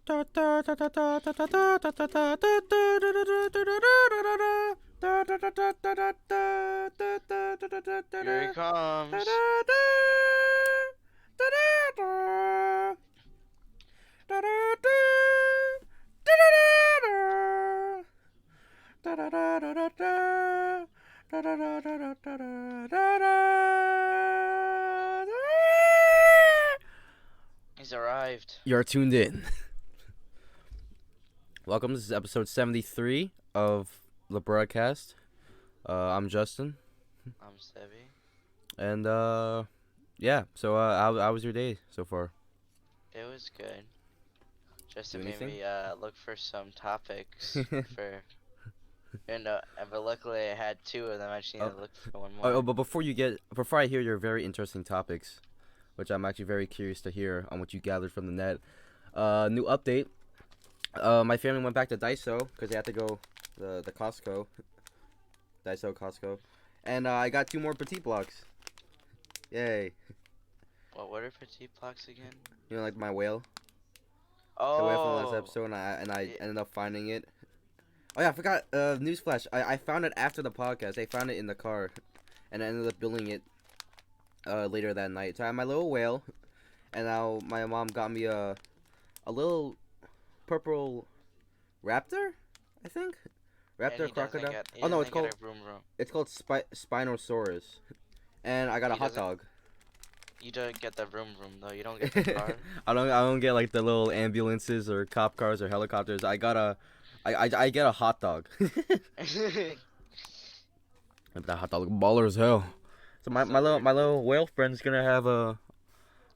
Here He comes. He's arrived. You're tuned in. Welcome. This is episode 73 of the broadcast. I'm Justin, I'm Sebi. and yeah. So how was your day so far? It was good. Justin Do made anything? me look for some topics for, but luckily I had two of them. I just need Oh. to look for one Oh, more. but before I hear your very interesting topics, which I'm actually very curious to hear on what you gathered from the net. New update. My family went back to Daiso because they had to go the Costco, Daiso Costco, and I got 2 more petite blocks. Yay! What are petite blocks again? You know, like my whale, the whale from the last Oh, episode, and I yeah, ended up finding it. Oh yeah, I forgot. Newsflash. I found it after the podcast. They found it in the car, and I ended up building it later that night. So I have my little whale, and now my mom got me a little purple raptor, I think. and Raptor crocodile. he Oh no, it's doesn't get called a room room. Spinosaurus. And I got a He hot doesn't. dog. You don't get the room room though. You don't get the car. I don't get like the little ambulances or cop cars or helicopters. I get a hot dog. That hot dog baller as hell. So my, So my little we're my little whale friend's gonna have a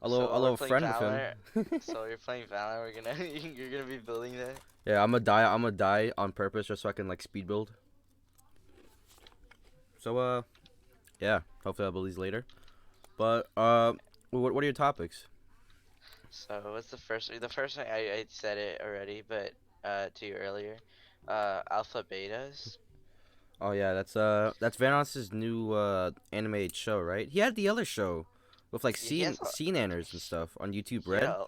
so we're little playing friend with him. Valorant. So you're playing Valorant. We're gonna you're gonna be building that. Yeah, I'm gonna die on purpose just so I can like speed build. So yeah, hopefully I'll build these later. But what are your topics? So what's the first? The first one I said it already, but to you earlier, alpha betas. Oh yeah, that's Vanos's new animated show, right? He had the other show with like Yeah, he has scene anners and stuff on YouTube he had Red. a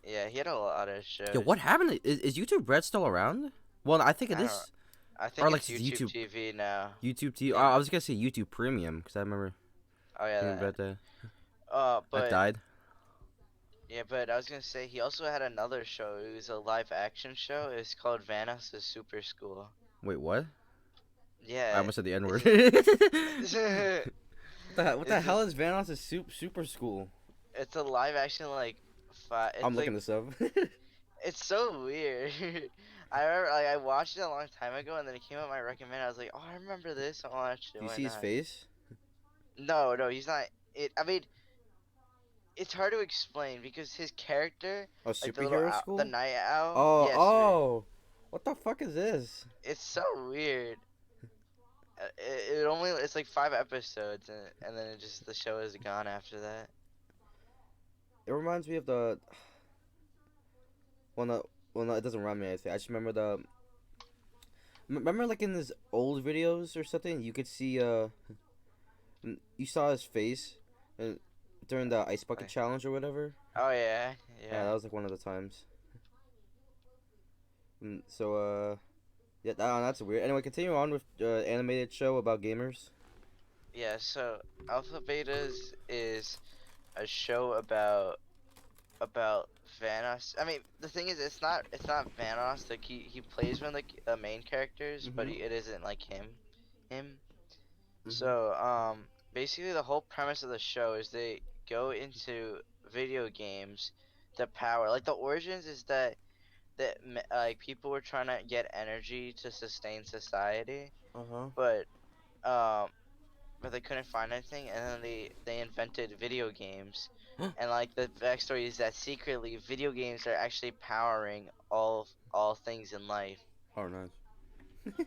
yeah he had a lot of Yo, shows. what happened? Is YouTube Red still around? Well, I think it I don't. is. I Or think like it's YouTube TV now. YouTube TV. Yeah. I was gonna say YouTube Premium because I remember Oh yeah. hearing about that. That But died. yeah, but I was gonna say he also had another show. It was a live action show. It's called Vanos' Super School. Wait, what? I Yeah. almost said the N word. It's, What the it's hell just is Vanos' Super School? it's a live action like I'm it's like looking this up. it's so weird. I remember like I watched it a long time ago and then it came up my recommend. I was like, oh, I remember this. I watched it. Do you Why see his not? face? No, he's not. I mean, it's hard to explain because his character, Oh, like the little superhero the school? night owl. Oh, Yes, oh. What the fuck is this? it's so weird. It only it's like 5 episodes and then the show is gone after that. It reminds me of the. Well, no, it doesn't remind me of anything. I just remember Remember, like in his old videos or something, you could see you saw his face, during the ice bucket Like, challenge or whatever. oh yeah, Yeah, yeah. that was like one of the times. So yeah, that's weird. Anyway, continue on with animated show about gamers. Yeah, so Alpha Betas is a show about Vanos. I mean, the thing is, it's not Vanos. Like he plays one of the main characters, but Mhm. it isn't like him. Mhm. So basically the whole premise of the show is they go into video games to power. Like the origins is that like people were trying to get energy to sustain society, Uh huh. but um but they couldn't find anything, and then they invented video games, and like the backstory is that secretly video games are actually powering all things in life. Oh, nice.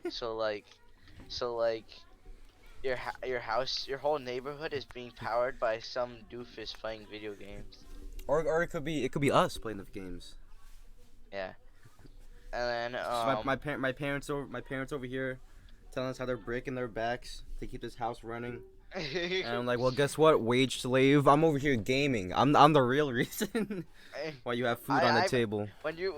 So like so like your house, your whole neighborhood is being powered by some doofus playing video games. Or it could be us playing the games. Yeah, and then Just my parents over here telling us how they're breaking their backs to keep this house running, And I'm like, well, guess what, wage slave? I'm over here gaming. I'm the real reason why you have food on the I table. when you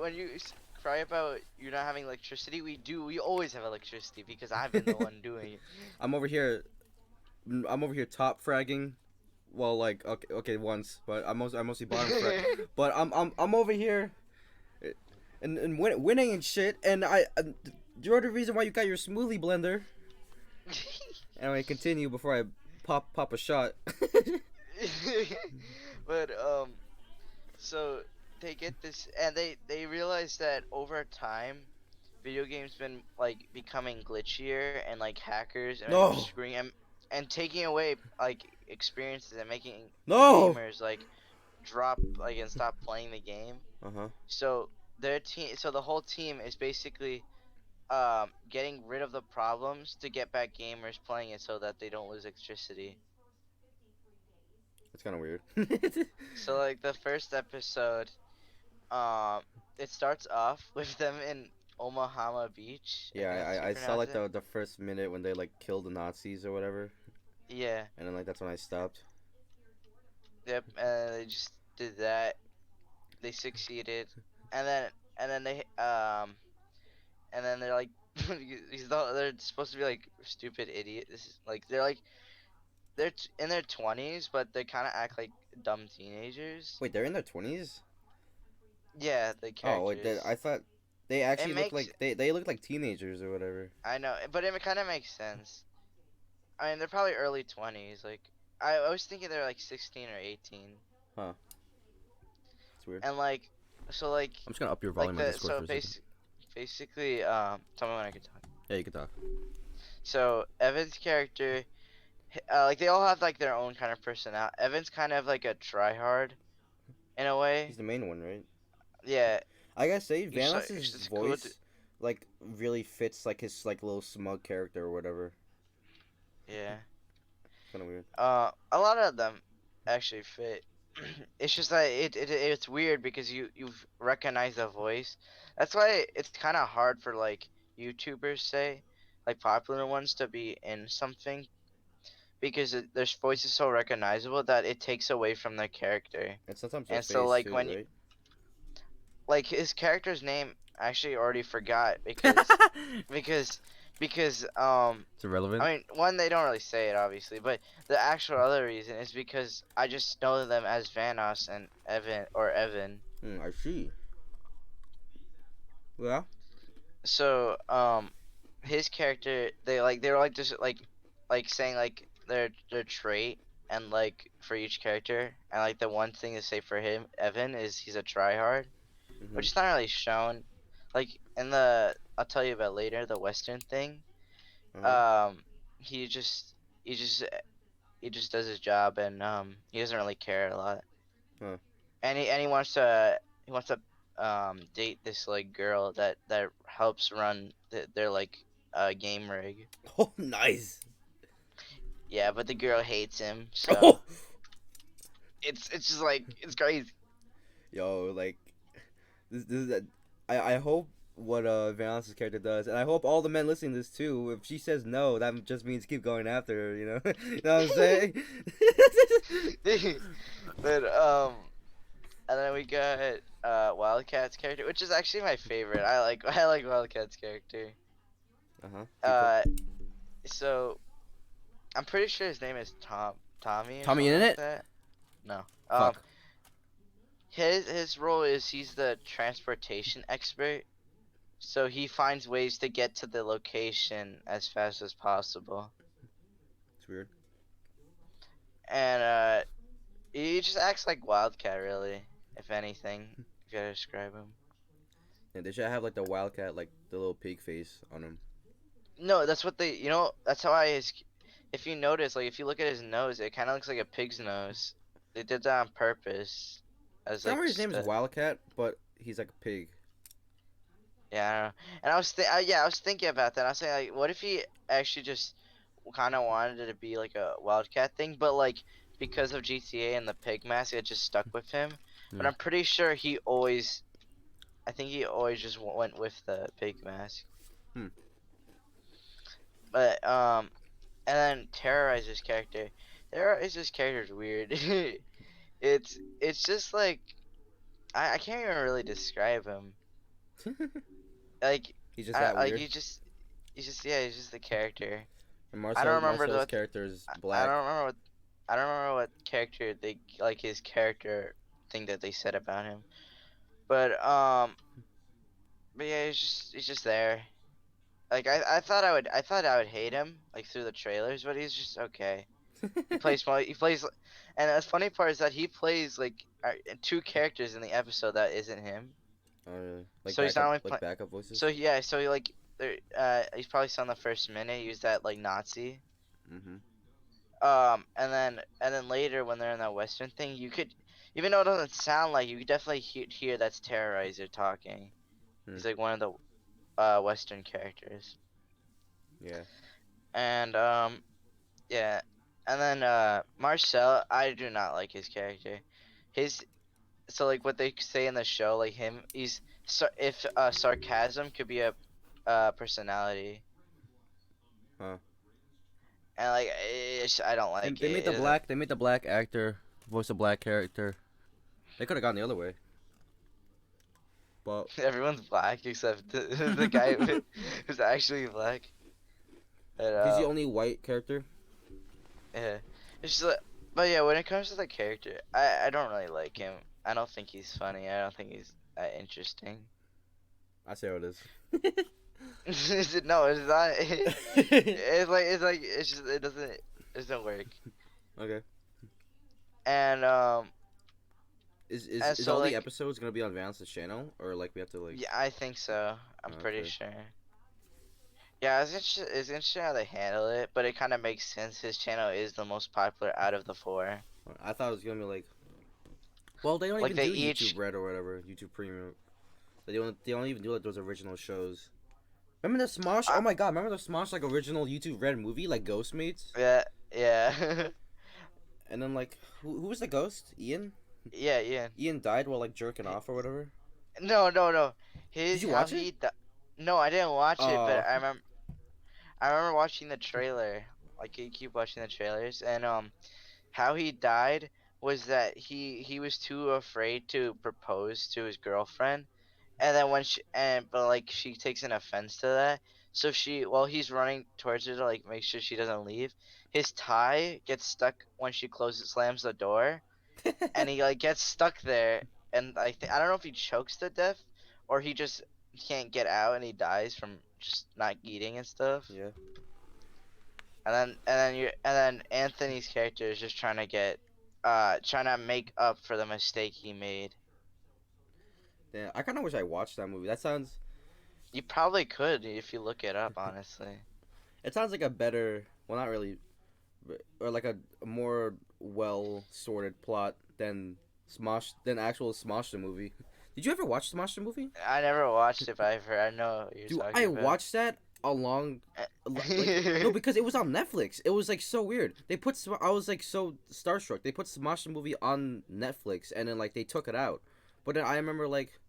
cry about you not having electricity, we always have electricity because I've been the one doing it. I'm over here. I'm over here top fragging. Well, like okay, once, but I mostly bottom frag. But I'm over here, and winning and shit. And you're the reason why you got your smoothie blender. And I continue before I pop a shot. But so they get this, and they realize that over time, video games been like becoming glitchier, and like hackers and No, screwing and taking away like experiences and making no. gamers like drop like and stop playing the game. Uh huh. So the whole team is basically getting rid of the problems to get back gamers playing it so that they don't lose electricity. It's kind of weird. So like the first episode, it starts off with them in Omaha Beach. I Yeah, think that's how you I saw pronounce like it. the first minute when they like killed the Nazis or whatever, Yeah. and then like that's when I stopped. Yep. And they just did that. They succeeded, and then they and then they're like, they're supposed to be like stupid idiots. This is like they're in their 20s, but they kind of act like dumb teenagers. Wait, they're in their 20s? Yeah, the Oh, wait, characters. I thought they It actually look makes like they look like teenagers or whatever. I know, but it kind of makes sense. I mean, they're probably early 20s. Like I was thinking they're like 16 or 18, Huh? It's weird. and like so I'm just gonna up your like volume on Discord for a second. basically tell me when I can talk. Yeah, you can talk. So Evan's character, like they all have like their own kind of personality. Evan's kind of like a tryhard in a way. He's the main one, right? Yeah, I gotta say, it's Vanos's just cool to, voice like really fits like his like little smug character or whatever. yeah. It's kind of weird. A lot of them actually fit. It's just that it's weird because you've recognized the voice. That's why it's kind of hard for like YouTubers say, like popular ones to be in something because their voice is so recognizable that it takes away from their character. And sometimes their And so face like too, when right? like his character's name I actually already forgot because because It's irrelevant. I mean one they don't really say it obviously, but the actual other reason is because I just know them as Vanos and Evan. I see. Yeah. So his character they were like just like saying like their trait and like for each character, and like the one thing to say for him Evan is he's a tryhard, Mhm. which is not really shown. Like in the I'll tell you about later the Western thing. Uh-huh. He just he just he just does his job, and he doesn't really care a lot. Huh. And he wants to date this like girl that helps run their like game rig. Oh, nice. Yeah, but the girl hates him, so Oh. it's just like it's crazy. Yo, like this is I hope what Valence's character does, and I hope all the men listening to this too. If she says no, that just means keep going after her. You know, you know what I'm saying? But and then we got Wildcat's character, which is actually my favorite. I like Wildcat's character. Keep So I'm pretty sure his name is Tommy or Tommy something in like it? that. No. Fuck. His role is he's the transportation expert. So he finds ways to get to the location as fast as possible. It's weird. And he just acts like Wildcat really, if anything, if you gotta describe him. Yeah, they should have like the wildcat, like the little pig face on him. No, that's what they that's how if you notice, like if you look at his nose, it kinda looks like a pig's nose. They did that on purpose. As like Remember his name just is Wildcat, but he's like a pig. yeah, I don't know. And I was thinking about that. I was saying like, what if he actually just kind of wanted it to be like a Wildcat thing, but like because of GTA and the pig mask, it just stuck with him. But Hmm. I'm pretty sure I think he always just went with the pig mask. Hmm. But and then Terrorizer's character. Terrorizer's character is weird. It's just like I can't even really describe him. Like He's just that like weird. he's just yeah he's just the character. And I don't remember Marcel's what character is I black. don't remember what I don't remember what character they like his character thing that they said about him. But yeah he's just there. Like I thought I would hate him like through the trailers, but he's just okay. He plays, and the funny part is that he plays like two characters in the episode that isn't him. Oh, really? So he's not only Like playing. backup voices. So yeah, so he like he's probably saw in the first minute use that like Nazi. Mhm. And then later when they're in that Western thing, you could, even though it doesn't sound like, you could definitely hear that's Terrorizer talking. Hmm. He's like one of the Western characters. Yeah. And yeah, and then Marcel, I do not like his character. His So like what they say in the show, like he's if sarcasm could be a personality. Huh. And like I don't They, like they made it. the black. They made the black actor voice a black character. They could have gone the other way. But Everyone's black except the guy who's actually black. And, he's the only white character. yeah. It's just like, but yeah, when it comes to the character, I don't really like him. I don't think he's funny. I don't think he's interesting. I say what it No, it's not. is. It's just it doesn't work. Okay. And Is so all like the episodes gonna be on Vance's channel, or like we have to like? yeah, I think so. I'm pretty Okay. sure. Yeah, it's interesting how they handle it, but it kind of makes sense. His channel is the most popular out of the four. I thought it was gonna be like. Well, they don't Like even they do each, YouTube Red or whatever, YouTube Premium. They don't even do like those original shows. Remember the Smosh? I, Oh my god! Remember the Smosh like original YouTube Red movie like Ghostmates? yeah, yeah, And then like who was the ghost? Ian. yeah, yeah. Ian died while like jerking off or whatever. No, no, no. Did His you how watch it? he No, I didn't watch it, but Oh. I remember watching the trailer. Like you keep watching the trailers, and how he died was that he was too afraid to propose to his girlfriend, and then but like she takes an offense to that. So while he's running towards her to like make sure she doesn't leave, his tie gets stuck when she slams the door, and he like gets stuck there, and I don't know if he chokes to death or he just can't get out and he dies from just not eating and stuff. Yeah. And then Anthony's character is just trying to make up for the mistake he made. Yeah. I kind of wish I watched that movie. That sounds. You probably could if you look it up, honestly. It sounds like a better. Well, not really. Or like a more well sorted plot than Smosh than actual Smosh the movie. Did you ever watch Smosh the movie? I never watched it, but I know what you're Dude, talking I about. watched that along. Like, no, because it was on Netflix. It was like so weird. I was like so starstruck. They put Smosh the movie on Netflix, and then like they took it out. But then I remember like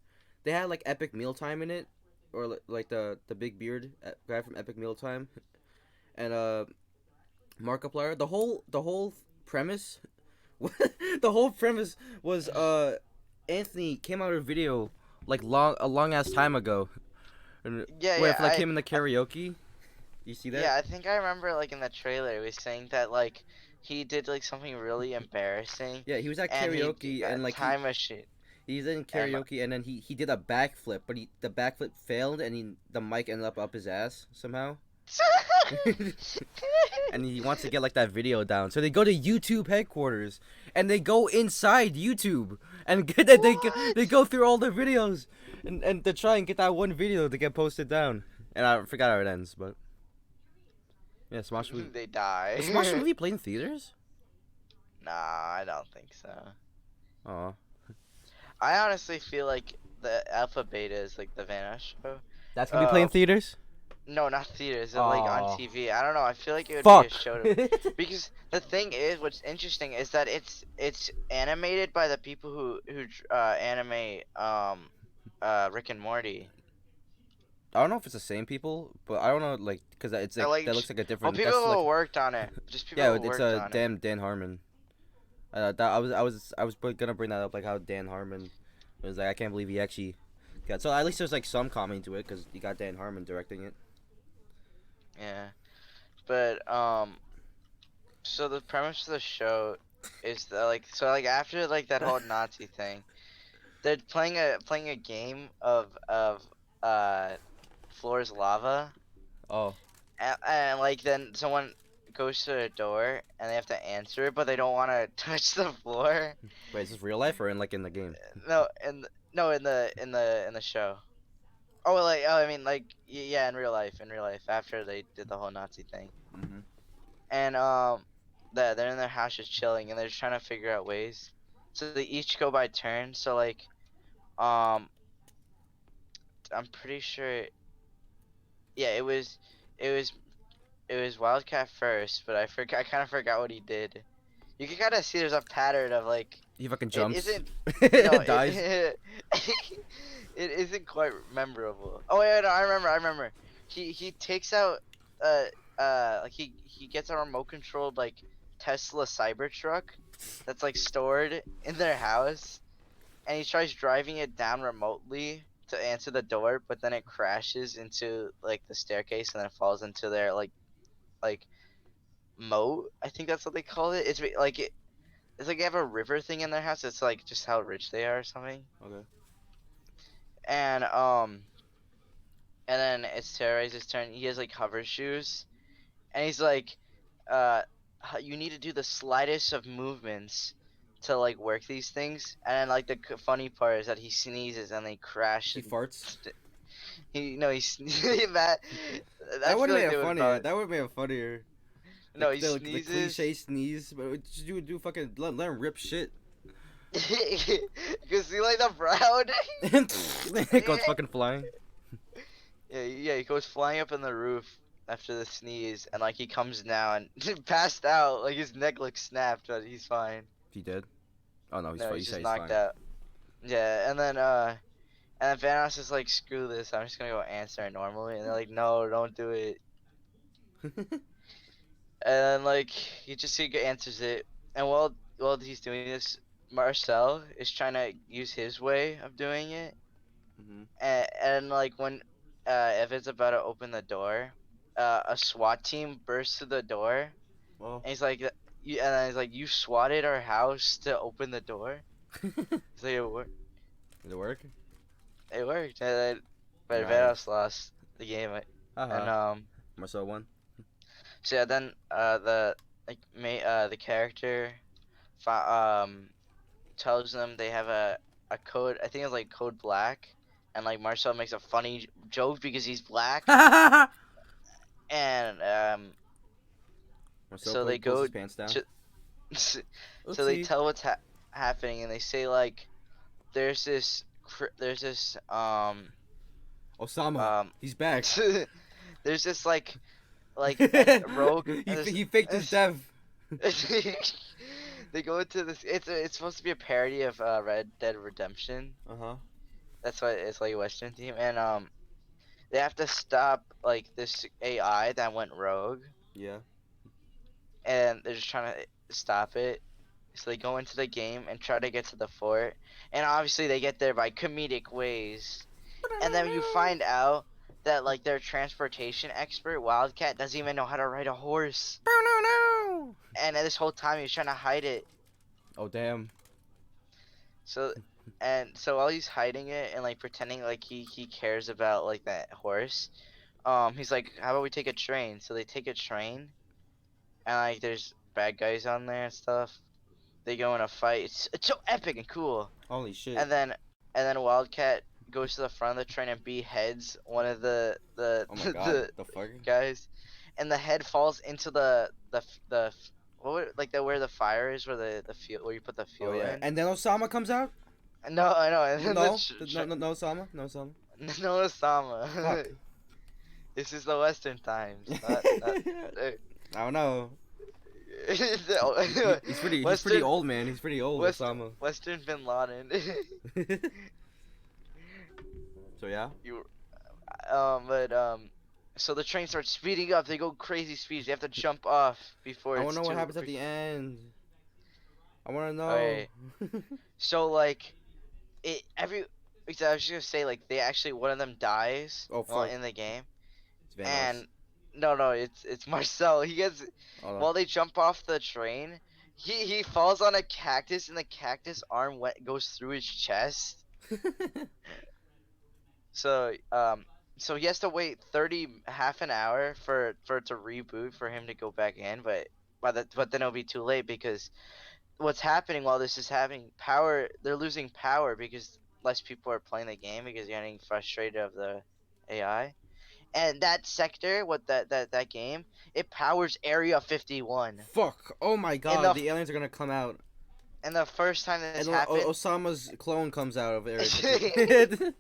they had like Epic Mealtime in it, or like the big beard guy from Epic Mealtime, and Markiplier. The whole premise, the whole premise was Anthony came out of a video like a long ass time ago, and Yeah, where yeah, if like him in the karaoke. You see that? yeah, I think I remember like in the trailer it was saying that like he did like something really embarrassing Yeah, he was at and karaoke and like time machine. he's in And karaoke and then he did a backflip, but the backflip failed and the mic ended up his ass somehow. And he wants to get like that video down. So they go to YouTube headquarters and they go inside YouTube and they go through all the videos and to try and get that one video to get posted down. And I forgot how it ends, but yeah, Smosh movie. They die. Was Smosh movie played in theaters? Nah, I don't think so. Oh, I honestly feel like the Alpha Beta is like the Vanish show. that's gonna be playing in theaters. No, not theaters. Like Aw. on TV. I don't know. I feel like it would Fuck. be a show to because the thing is, what's interesting is that it's animated by the people who animate Rick and Morty. I don't know if it's the same people, but I don't know, like, cause it's Or like like, that looks like a oh, different. people That's like who worked on it. Just people yeah, who it's worked on it. Dan Harmon. That I was gonna bring that up, like how Dan Harmon was like, I can't believe he actually got. So at least there's like some comedy to it, cause you got Dan Harmon directing it. Yeah, but so the premise of the show is that like after like that whole Nazi thing, they're playing a game of uh floor's lava, Oh, and like then someone goes to a door and they have to answer it, but they don't want to touch the floor. wait, is this real life or in like in the game? No, no, in the show. Oh, well, like, oh, I mean, like, yeah, in real life, after they did the whole Nazi thing, Mm-hmm. and they're in their house just chilling, and they're just trying to figure out ways. So they each go by turn. So like, um, I'm pretty sure, yeah, it was Wildcat first, but I kind of forgot what he did. You can kind of see there's a pattern of like, He fucking it jumps, isn't, no, dies. it isn't quite memorable. Oh yeah, no, I remember. He takes out like he gets a remote controlled like Tesla Cybertruck that's like stored in their house, and he tries driving it down remotely to answer the door, but then it crashes into like the staircase and then falls into their like moat. I think that's what they call it. It's like they have a river thing in their house. It's like just how rich they are or something. Okay. And then it's Terrorize's turn. He has like hover shoes, and he's like, you need to do the slightest of movements to like work these things. And then like the funny part is that he sneezes and they crash. He And farts. he sneezes. That I That would feel have like made they it would funnier. probably. That would have made it funnier. No, he The sneezes. cliche sneeze, but just do fucking let him rip shit. You see like the brown. It goes fucking flying. Yeah, he goes flying up in the roof after the sneeze, and like he comes down, passed out, like his neck looks snapped, but he's fine. He dead? Oh no, he's No, fine. You he's say just he's knocked fine. out. Yeah, and then Vanoss is like, screw this, I'm just gonna go answer it normally, and they're like, no, don't do it. And then like he answers it, and while he's doing this, Marcel is trying to use his way of doing it. Mhm. And like when Evan's about to open the door, a SWAT team bursts through the door, Well, and he's like, and then he's like, you swatted our house to open the door. did He's like, it worked. it work? It worked. And then, but Right. Vados lost the game. And Marcel won. so yeah, then the character, tells them they have a code. I think it's like code black. And like Marcel makes a funny joke because he's black, and Marcel so they pulls go his pants down. to so they Oopsie. tell what's happening, and they say like there's this Osama. He's back. there's this like rogue. He faked his death. They go into this. It's supposed to be a parody of Red Dead Redemption. Uh huh. That's why it's like a Western theme, and they have to stop like this AI that went rogue, Yeah. and they're just trying to stop it. So they go into the game and try to get to the fort, and obviously they get there by comedic ways. And then you find out that like their transportation expert Wildcat doesn't even know how to ride a horse, No. and this whole time he's trying to hide it. Oh damn. So while he's hiding it and like pretending like he cares about like that horse, he's like, how about we take a train? So they take a train, and like there's bad guys on there and stuff. They go in a fight. It's so epic and cool. Holy shit. And then Wildcat goes to the front of the train and beheads one of the Oh my god. The fuck? guys, and the head falls into the what would, like the where the fire is, where the fuel, where you put the Oh fuel yeah. in. And then Osama comes out. No, I know. And then No. the No Osama. No Osama. no Osama. Fuck. This is the Western times. Not, I don't know. He's pretty Western, old, man. He's pretty old, Osama. Western Bin Laden. So yeah. You, So the train starts speeding up. They go crazy speeds. You have to jump off before I it's want to know what too. happens at the end. I want to know. Okay. So like, because I was just gonna say like they actually one of them dies Oh while fuck. in the game, It's Vanoss. and no, it's Marcel. He gets Oh, no. while they jump off the train. He falls on a cactus and the cactus arm goes through his chest. So so he has to wait half an hour for it to reboot for him to go back in, but then it'll be too late because what's happening while this is happening, they're losing power because less people are playing the game because they're getting frustrated of the AI. And that sector, what that game, it powers Area 51. Fuck. Oh my In god, the the aliens are gonna come out. and the first time that this And happened, Osama's clone comes out of Area 51.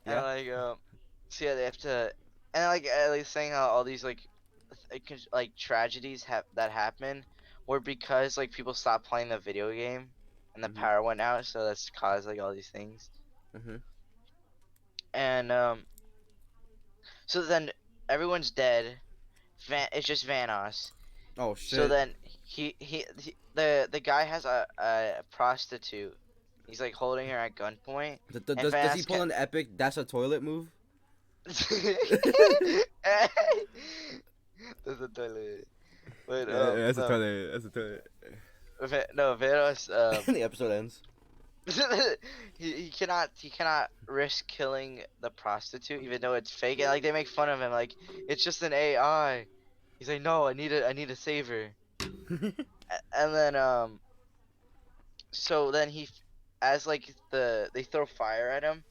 and Yeah. like so yeah, they have to, and like saying how all these like tragedies that happen were because like people stopped playing the video game and the Mhm. power went out, so that's caused like all these things. Mhm. And so then everyone's dead. It's just Vanoss. Oh shit. So then the guy has a prostitute. He's like holding her at gunpoint. And Does he Vanoss pull an epic "that's a toilet" move? That's a toilet. But That's a no, toilet. That's a toilet. No, Vanoss And the episode ends. he cannot risk killing the prostitute even though it's fake, and like they make fun of him like it's just an AI. He's like, no, I need to save her. And then so then as like they throw fire at him,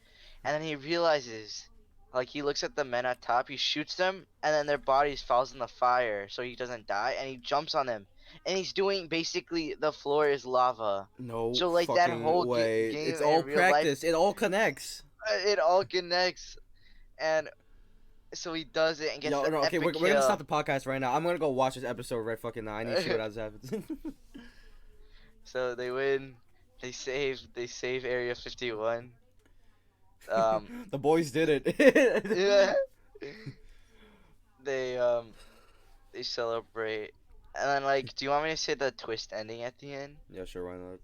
and then he realizes, like he looks at the men at top, he shoots them, and then their bodies falls in the fire so he doesn't die, and he jumps on them, and he's doing basically the floor is lava. No So like that fucking whole way. game It's in all real life, practice. It all connects. it all connects, and so he does it and gets No, the no, okay, epic we're gonna kill. stop the podcast right now. I'm gonna go watch this episode right fucking now. I need to see what else happens. So they win. They save Area 51. The boys did it. Yeah. They celebrate. And then like, do you want me to say the twist ending at the end? Yeah, sure, why not?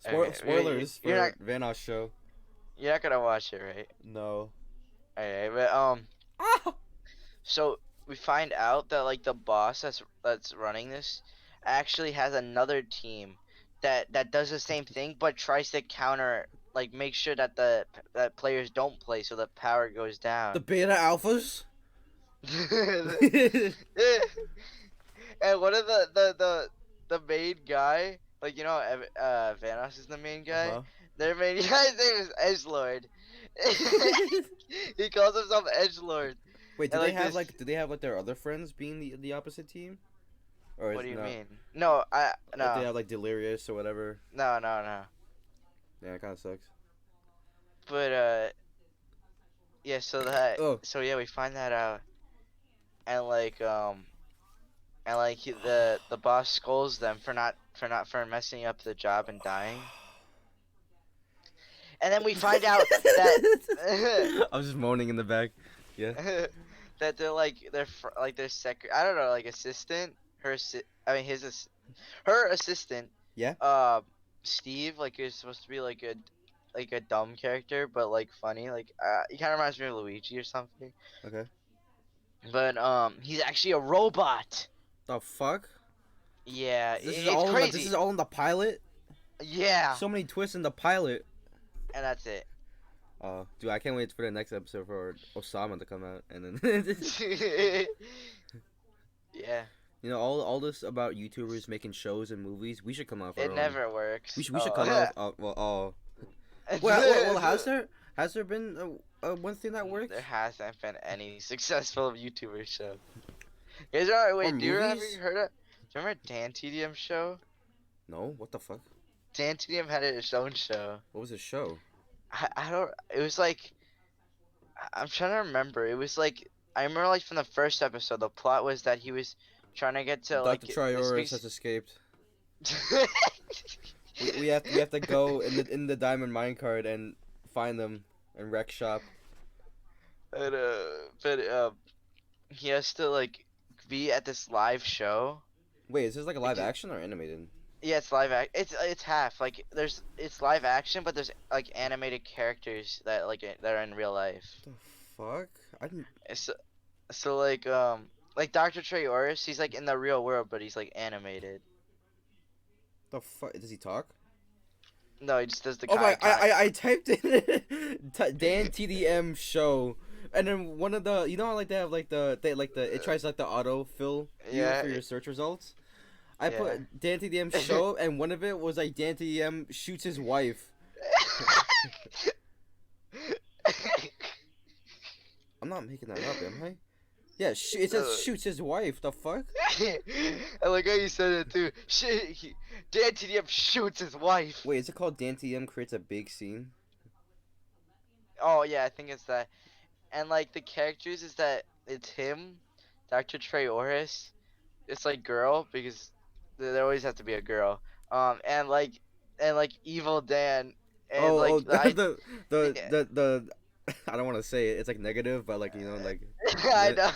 Okay, Spoilers you're for not Vanoss show. you're not gonna watch it, right? No. Okay, but so we find out that like the boss that's running this actually has another team that does the same thing but tries to counter, like make sure that that players don't play so the power goes down. The beta alphas? And one of the main guy, like Vanoss is the main guy. Uh-huh. Their main guy's name is Edgelord. He calls himself Edgelord. Wait, do And, they have this- do they have like their other friends being the opposite team? Or What is do you no, mean? No, Like they no, have like Delirious or whatever. no. Yeah, it kind of sucks. But yeah. So Oh. so yeah, we find that out, and like the boss scolds them for messing up the job and dying. And then we find out that I was just moaning in the back. Yeah. that their I don't know, like assistant, her assistant. Yeah. Steve, like, is supposed to be like a dumb character, but like funny. Like he kind of reminds me of Luigi or something. Okay. But he's actually a robot. The fuck? Yeah, This is it's all crazy. this is all in the pilot. Yeah, So many twists in the pilot. and that's it. Dude, I can't wait for the next episode for Osama to come out, and then Yeah, you know all this about YouTubers making shows and movies. We should come out for our it own. never works. We should come out. Well, has there been one thing that worked? There hasn't been any successful YouTuber show. You guys are wait, Or have you movies? heard of? Do you remember Dan TDM show? No, what the fuck? Dan TDM had his own show. What was his show? I don't. It was like, I'm trying to remember. It was like, I remember like from the first episode, the plot was that he was trying to get to like Dr. Trioris has escaped. We have to go in the diamond minecart and find them and Rec Shop. And but he has to like be at this live show. Wait, is this like a Like, live action or animated? yeah, it's live act. It's half. Like it's live action, but there's like animated characters that that are in real life. The fuck? I didn't. So like Dr. Trayaurus, he's like in the real world, but he's like animated. The fuck? Does he talk? No, he just does the Oh my! kind. I typed in Dan TDM show, and then one of the how like they have like it tries like the auto fill you Yeah. for your search results. I Yeah. put Dan TDM show, and one of it was like Dan TDM shoots his wife. I'm not making that up, am I? Yeah, it says shoots his wife. The fuck? I like how you said it too. Dan TDM shoots his wife. Wait, is it called Dan TDM creates a big scene? Oh yeah, I think it's that. And like the characters is that it's him, Dr. Trayaurus. It's like girl because there always has to be a girl. And Evil Dan. And the I don't want to say it. It's like negative, but like like. I know.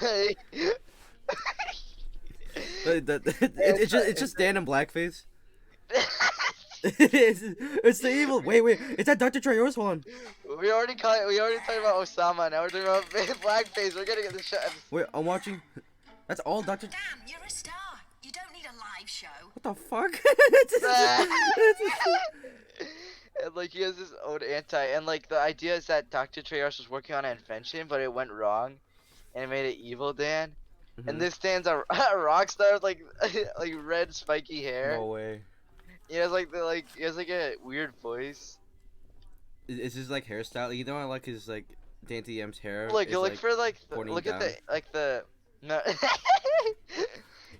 It's just Dan in blackface. it's the evil. Wait. It's that Dr. Trayaurus one. We already talked about Osama. Now we're talking about blackface. We're gonna get the show. Wait, I'm watching. That's all Dr. Damn, you're a star. You don't need a live show. What the fuck? And like he has his own and like the idea is that Dr. Trayaurus was working on an invention, but it went wrong, and it made it Evil Dan. And this Dan's a rock star with like red spiky hair. No way. He has he has like a weird voice. Is his like hairstyle? I like his like Dan TDM's hair. Look, is, look like, for pointing down. at the no.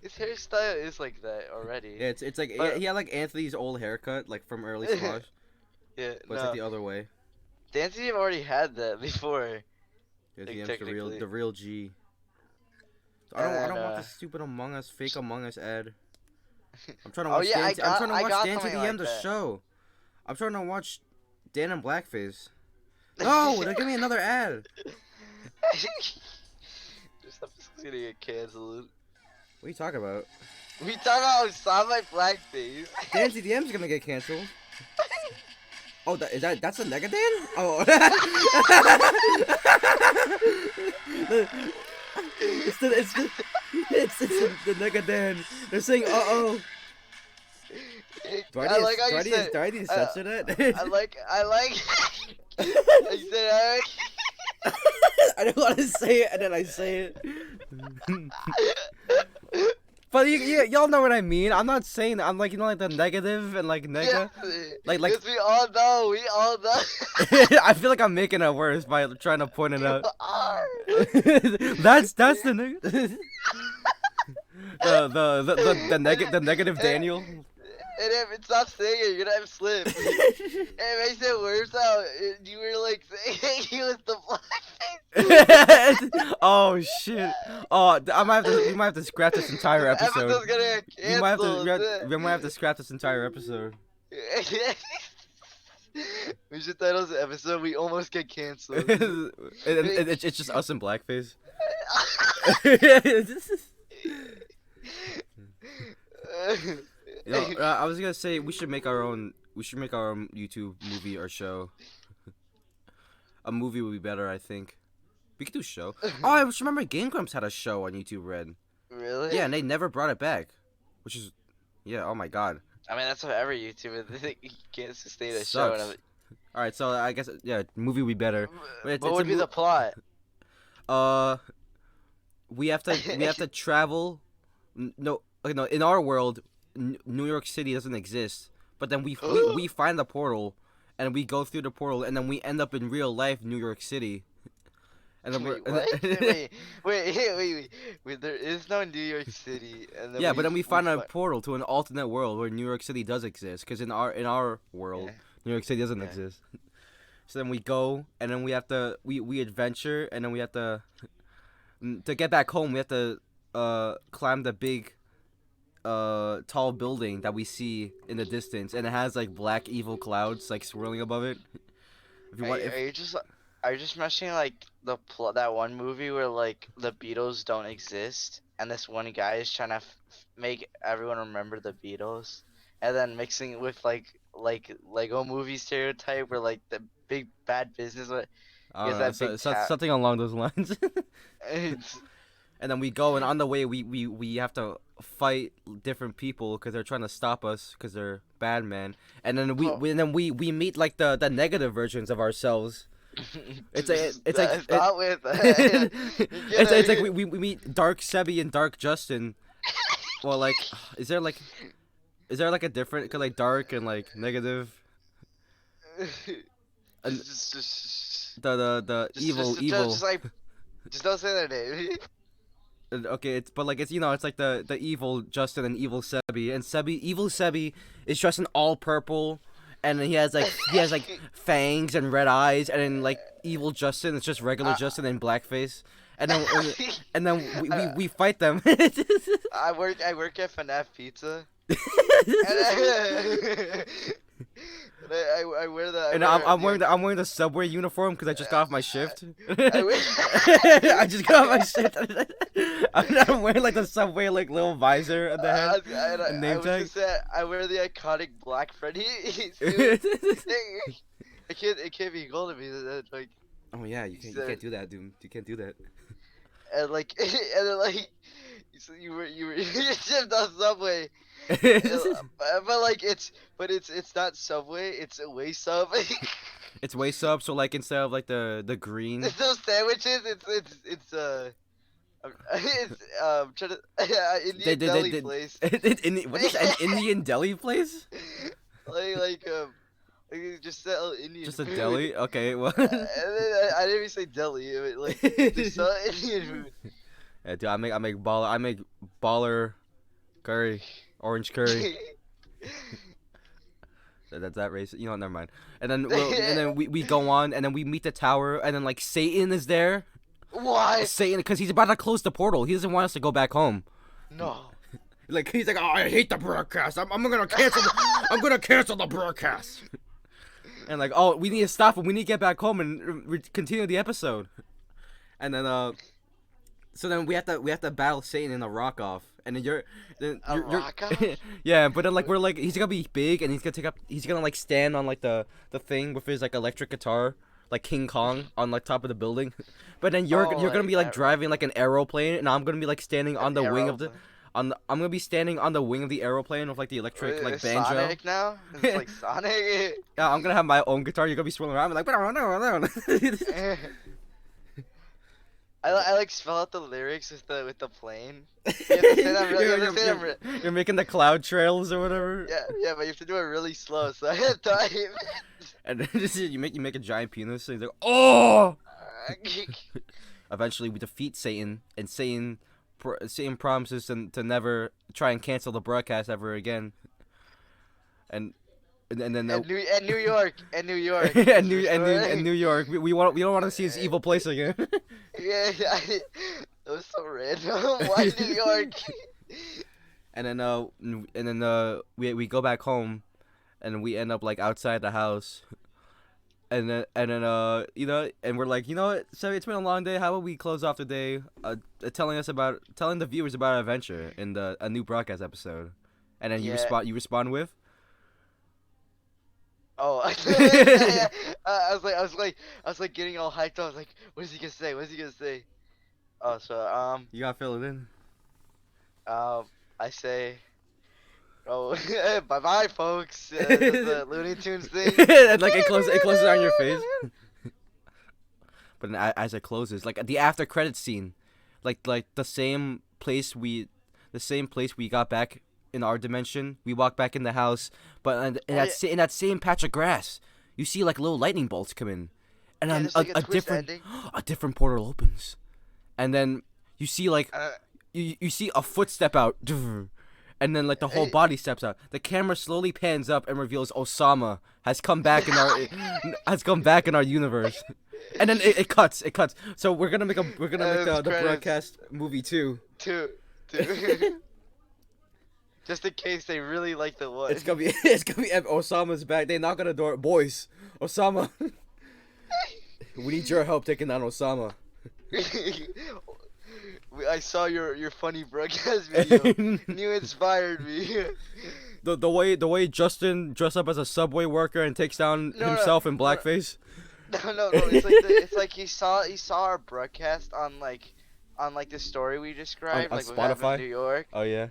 His hairstyle is like that already. Yeah, it's like But- he had like Anthony's old haircut, like from early Smosh, Yeah, but it's like the other way. Dan TDM already had that before. Yeah, Like, TDM's technically. the real G. So I don't want And, this stupid fake Among Us ad. I'm trying to Oh, watch yeah, I'm trying to I watch got Dan something TDM like the that. show. I'm trying to watch Dan in blackface. No, they're giving me another ad. This episode's gonna get canceled. What are you talking about? We talk about Osama and blackface. Dan TDM's gonna get canceled. Oh, that's a Nega Dan? Oh. it's the Nega Dan. They're saying uh-oh. Do I need to censor that? I like I said I don't want to say it, and then I say it. But y'all know what I mean. I'm not saying that. I'm like, like the negative and like nega. Like- yes, we all know. I feel like I'm making it worse by trying to point it out. Are. that's the nigga. the negative Daniel. And if it's not saying it, you're gonna have slip. It makes it worse how you were like saying he was the blackface. Oh shit! Oh, we might have to scrap this entire The episode. episode's gonna get We might canceled. have to scrap this entire episode. We should title this episode "We Almost Get Canceled." It's just us in blackface. I was gonna say we should make our own. We should make our own YouTube movie or show. A movie would be better, I think. We could do a show. Oh, I just remember Game Grumps had a show on YouTube Red. Really? Yeah, and they never brought it back. Which is, yeah. Oh my god. I mean, that's what every YouTuber you can't sustain a show. Sucks. All right, so I guess movie would be better. But What would be the plot? We have to travel. No, in our world, New York City doesn't exist. But then we find the portal, and we go through the portal, and then we end up in real life New York City. And then Wait, what? wait, there is no New York City. And then yeah, but then we find a fi- portal to an alternate world where New York City does exist. Because in our world, Yeah. New York City doesn't Yeah. exist. So then we go, and then we have to we adventure, and then we have to get back home. We have to climb the big tall building that we see in the distance, and it has like black evil clouds like swirling above it. If you want, Are you just Are you just mentioning like that one movie where like the Beatles don't exist, and this one guy is trying to make everyone remember the Beatles, and then mixing it with like Lego movie stereotype where like the big bad business I he don't has know, that big something along those lines. it's, And then we go, and on the way, we have to fight different people because they're trying to stop us because they're bad men. And then we meet like the negative versions of ourselves. It's like stop with it's like we meet Dark Sebi and Dark Justin. Well, like, is there like a different, cause like dark and like negative, and the evil. just like just don't say their name. Okay, it's but like it's it's like the evil Justin and evil Sebi, and evil Sebi is dressed in all purple, and then he has like fangs and red eyes, and then like evil Justin is just regular Justin in blackface, and then we fight them. I work at FNAF Pizza. I wear the. I'm wearing the Subway uniform because I just got off my shift. I I just got off my shift. I'm wearing like the Subway like little visor at the head. And name tag. I wear the iconic Black Freddy suit. It can't be gold to me. Like. Oh yeah, you can't do that, dude. You can't do that. And like and then like you were shipped on Subway. but like it's not Subway, it's a way sub. It's way sub, so like instead of like the green. It's those sandwiches. It's trying to Indian deli place. What is an Indian deli place? like just sell Indian. Just a food. deli? Okay, well. And then I didn't even say deli. Like just sell Indian food. Yeah, dude, I make baller curry. Orange curry. That's that race. You know, never mind. And then we go on, and then we meet the tower, and then like Satan is there. Why? Satan, because he's about to close the portal. He doesn't want us to go back home. No. Like he's like, oh, I hate the broadcast. I'm gonna cancel. I'm gonna cancel the broadcast. And like, oh, we need to stop him. We need to get back home and continue the episode. And then so then we have to battle Satan in a rock off. And then you're rock off? Yeah, but then like we're like he's gonna be big and he's gonna like stand on like the thing with his like electric guitar like King Kong on like top of the building. But then you're gonna be like driving like an aeroplane, and I'm gonna be like standing on the wing of the I'm gonna be standing on the wing of the aeroplane with like the electric like banjo. Sonic now? It's like Sonic. Yeah, I'm gonna have my own guitar. You're gonna be swirling around. I'm like, I like spell out the lyrics with the plane. You're making the cloud trails or whatever. Yeah, but you have to do it really slow, so I have time. And then you make a giant penis. And he's like, oh. Eventually, we defeat Satan, and Satan promises to never try and cancel the broadcast ever again. And then New York, and New York, and New York. We don't want to see his evil place again. Yeah, it was so random. Why New York? And then we go back home, and we end up like outside the house. And then and we're like, what? So it's been a long day. How about we close off the day, telling the viewers about our adventure in a new broadcast episode, and then you respond with. Oh, I was like getting all hyped up. I was like, what is he gonna say? What is he gonna say? Oh, so You gotta fill it in. I say, oh, bye bye, folks. The Looney Tunes thing. And like it closes on your face. But then as it closes, like the after credits scene, like the same place we got back in our dimension, we walk back in the house, but in that same patch of grass, you see like little lightning bolts come in, and then a different portal opens, and then you see like you see a foot step out, and then like the whole body steps out. The camera slowly pans up and reveals Osama has come back in our universe, and then it cuts. So we're gonna make the broadcast movie two. Just in case they really like the one. It's gonna be Osama's back. They knock on the door. Boys, Osama. We need your help taking down Osama. I saw your funny broadcast video, and you inspired me. The way Justin dressed up as a subway worker and takes down No, himself in no. blackface. No. It's like he saw our broadcast on the story we described, On like we have Spotify? in New York. Oh yeah.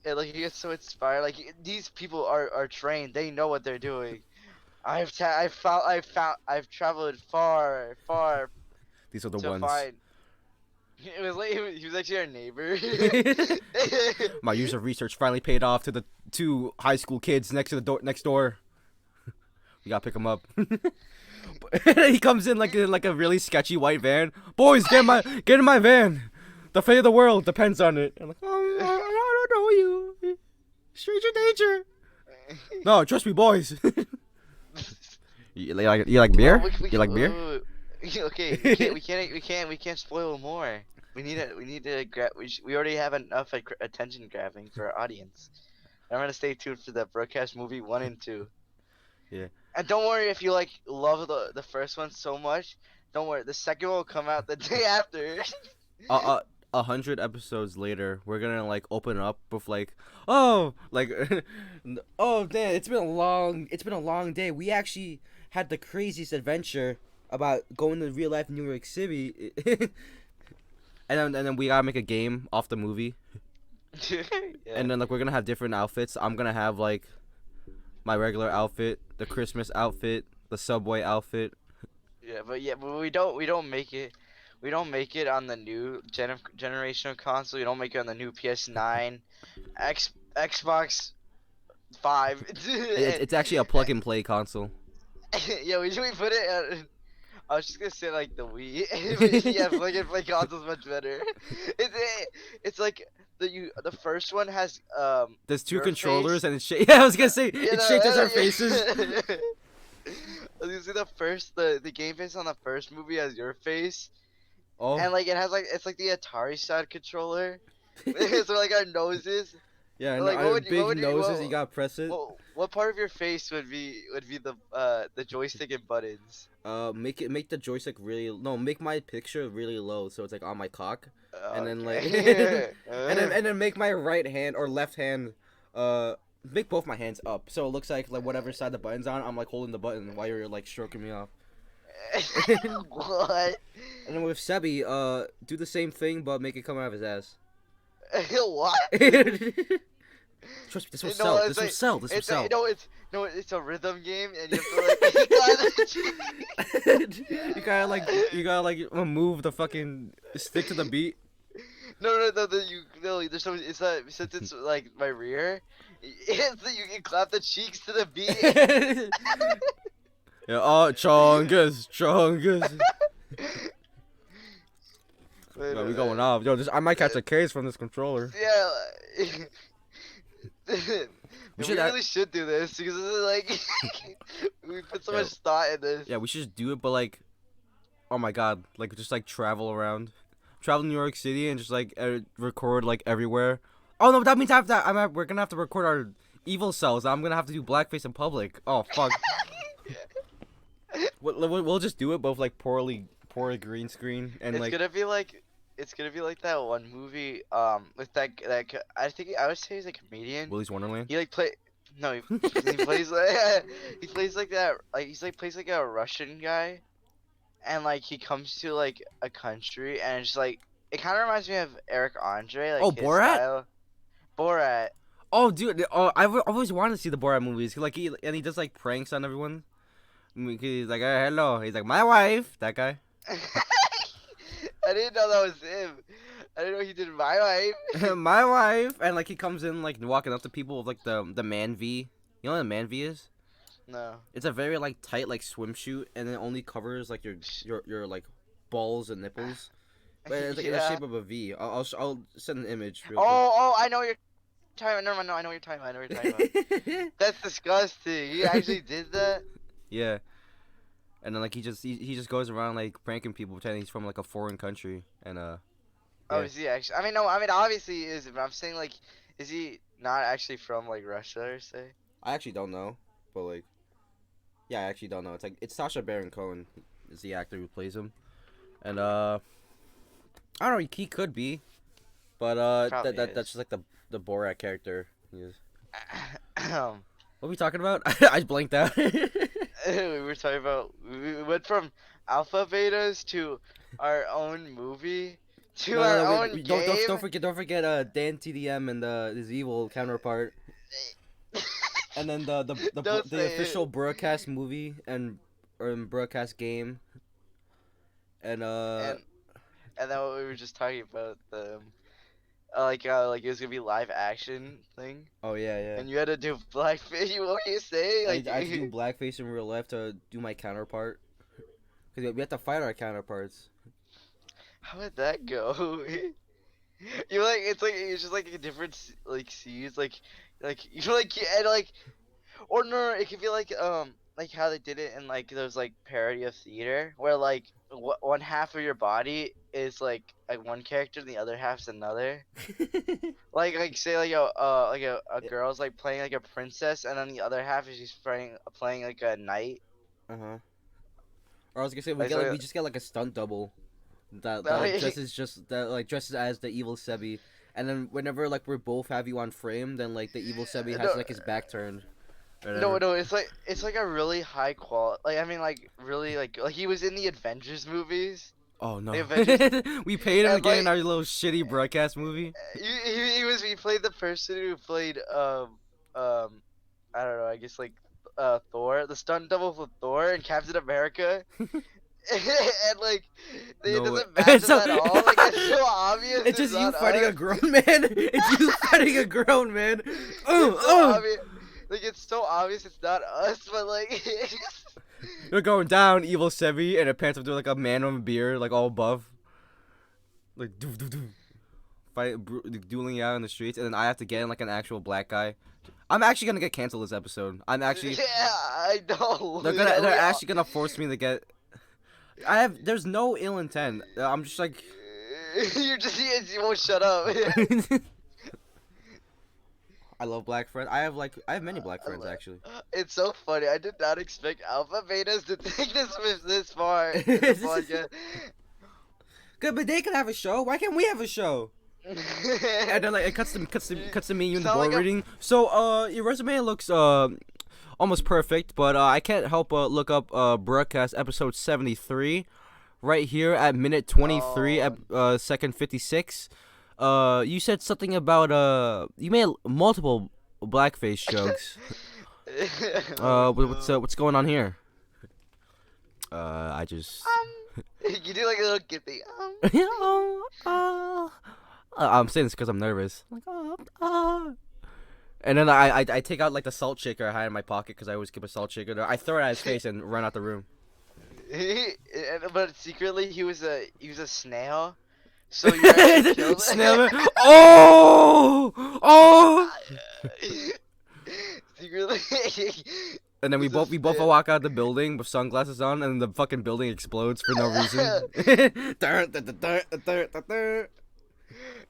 And like he gets so inspired. Like these people are trained. They know what they're doing. I've traveled far These are the to ones. find. It was like he was actually our neighbor. My years of research finally paid off to the two high school kids next door. We gotta pick him up. He comes in like a really sketchy white van. Boys, get in my van. The fate of the world depends on it. I'm like, oh, I don't know you. Stranger danger. No, trust me, boys. You like beer? You like beer? Okay, we can't spoil more. We need to grab. We already have enough attention grabbing for our audience. I'm gonna stay tuned for the broadcast movie 1 and 2. Yeah. And don't worry if you love the first one so much. Don't worry, the second one will come out the day after. 100 episodes later, we're gonna like open up with like, oh, like, oh damn, it's been a long day. We actually had the craziest adventure about going to real life New York City, and then we gotta make a game off the movie, Yeah. and then like we're gonna have different outfits. I'm gonna have like my regular outfit, the Christmas outfit, the subway outfit. But we don't make it. We don't make it on the new generational console. We don't make it on the new PS9, Xbox 5. It's actually a plug and play console. Yeah, we put it. I was just gonna say like the Wii. Yeah, plug and play console's much better. It's like the first one has There's two your controllers face. and it's yeah, I was gonna say Yeah, it no, changes our faces. I was gonna say the game face on the first movie has your face. Oh. And like it's like the Atari side controller. So like our noses. Yeah, and like, our what big would you- noses. what- You gotta press it. What part of your face would be the joystick and buttons? Make the joystick really make my picture really low so it's like on my cock, and then like, Okay. and then make my right hand or left hand, make both my hands up so it looks like whatever side the button's on, I'm like holding the button while you're like stroking me off. What? And then with Sebi, do the same thing but make it come out of his ass. What? Trust me, this will No, sell. it's This will like- sell. This will It's sell. it's a rhythm game and you have to like You gotta like move the fucking stick to the beat. no there's so it's since it's like my rear, it's that you can clap the cheeks to the beat. Yeah, oh, chongus. Wait, Yo, we going off. Yo, I might catch a case from this controller. Yeah. We should really should do this because this is like we put so much thought in this. Yeah, we should just do it, but like, oh my god, like just like travel to New York City and just like record like everywhere. Oh no, that means we're gonna have to record our evil selves. I'm gonna have to do blackface in public. Oh fuck. We'll just do it both like poorly green screen and It's like gonna be like that one movie with that I think I would say he's a comedian. Willy's Wonderland. He like he plays he plays like that plays like a Russian guy, and like he comes to like a country and it's just like it kind of reminds me of Eric Andre, like Oh, his Borat? style. Borat. Oh dude, I've always wanted to see the Borat movies. Like he does like pranks on everyone. He's like, hello. He's like, my wife. That guy. I didn't know that was him. I didn't know he did my wife. My wife, and like he comes in like walking up to people with like the man V. You know what a man V is? No. It's a very like tight like swimsuit, and it only covers like your like balls and nipples. But it's like in the Yeah. shape of a V. I'll send an image. Real Oh, I know what you're talking about. Never mind, no, I know what you're talking about. That's disgusting. He actually did that. Yeah. And then like he just goes around like pranking people, pretending he's from like a foreign country, and Oh, Yeah. is he actually? I mean, obviously he is, but I'm saying like, is he not actually from like Russia or say? I actually don't know, but like Yeah, I actually don't know. It's Sacha Baron Cohen is the actor who plays him, and I don't know. He could be, but Probably that's is. just like the Borat character. Yes. Um, What are we talking about? I blanked out. we were talking about we went from alpha betas to our own movie to No, no, our no. own Don't game. forget Dan TDM and his evil counterpart, and then Don't the say official it. broadcast movie and or broadcast game, and And and then what we were just talking about the like it was gonna be live action thing, oh yeah. and you had to do blackface. What were you saying? I had to do blackface in real life to do my counterpart. Cause we have to fight our counterparts. how would that go? You like it's just like a different like scenes you like and like or no, it could be like how they did it in like those like parody of theater where like one half of your body is like one character and the other half's another. Like say like a girl's like playing like a princess and then the other half is just playing like a knight. Uh-huh. Or I was gonna say Like so, we just get like a stunt double that oh, dresses as the evil Sebi, and then whenever like we both have you on frame, then like the evil Sebi has no, like his back turned. no, Whatever. no, it's like a really high quality. Like I mean, like really like he was in the Avengers movies. Oh no. The Avengers, We paid him to and get in like our little shitty broadcast movie. he played the person who played I don't know, I guess like Thor, the stunt double for Thor and Captain America. And like it No way. doesn't match So- us at all. Like it's so obvious. It's just you not fighting a us. grown man. It's you fighting a grown man. It's so Oh. obvious. Like it's so obvious it's not us, but like You're going down, evil Sebi, and it pants up to like a man on a beer, like all buff. Like doo doo doo. Dueling out in the streets, and then I have to get in like an actual black guy. I'm actually gonna get canceled this episode. I'm actually yeah, I know. they're actually gonna force me to get. There's no ill intent. I'm just like. You won't shut up. I love black friends. I have many black friends actually. It's so funny. I did not expect alpha betas to take this far. In the podcast. Good, but they could have a show. Why can't we have a show? And then like it cuts to me you in the Sound board like a- reading. So your resume looks almost perfect, but I can't help but look up broadcast episode 73 right here at minute 23 at second 56. You said something about you made multiple blackface jokes. What's going on here? I just You do like a little gippy. I'm saying this because I'm nervous. Like, and then I take out like the salt shaker I had in my pocket because I always keep a salt shaker there. I throw it at his face and run out the room. But secretly he was a snail. So you actually killed Snail man. Oh! Secretly. And then we It's a both snail. walk out the building with sunglasses on, and the fucking building explodes for no reason.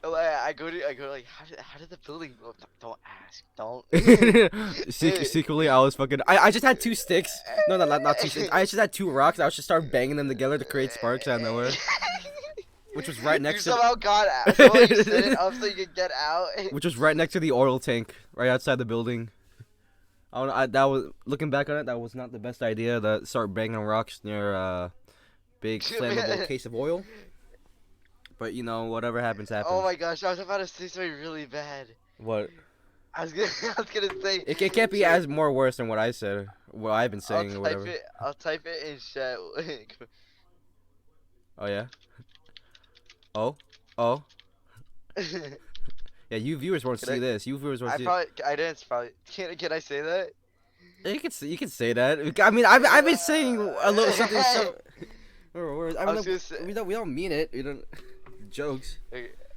I go like how did the building blow up? Don't ask. Don't. Secretly, I was fucking. I just had two sticks. No, not two sticks. I just had two rocks. I was just start banging them together to create sparks out of nowhere, which was right next You to. somehow got out. So you set it up so you could get out. Which was right next to the oil tank, right outside the building. I don't know. That was looking back on it. That was not the best idea. To start banging rocks near a big flammable case of oil. But you know, whatever happens, happens. Oh my gosh, I was about to say something really bad. What? I was gonna say. It can't be as more worse than what I said. What I've been saying or whatever. I'll type it in chat. Oh yeah. Oh. Yeah, you viewers won't Can see I- this. You viewers won't see. I didn't probably. Can I say that? You can say that. I mean, I've been saying a little something. I was gonna say- we don't mean it. We don't jokes.